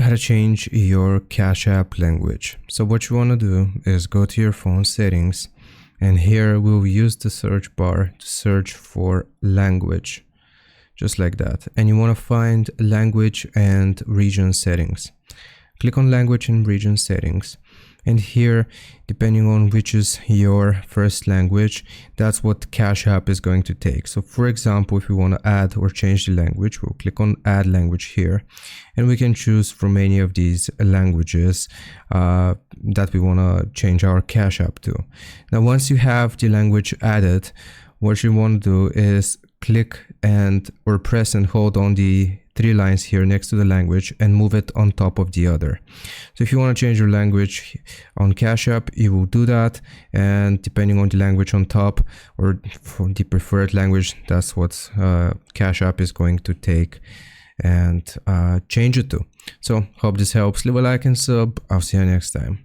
how to change your Cash App language. So what you want to do is go to your phone settings, and here we'll use the search bar to search for language, just like that. And you want to find language and region settings. Click on language and region settings. And here, depending on which is your first language, that's what Cash App is going to take. So for example, if we want to add or change the language, we'll click on add language here, and we can choose from any of these languages that we want to change our Cash App to. Now, once you have the language added, what you want to do is click or press and hold on the 3 lines here next to the language and move it on top of the other. So if you want to change your language on Cash App, you will do that, and depending on the language on top or for the preferred language, that's what Cash App is going to take and change it to. So hope this helps. Leave a like and sub. I'll see you next time.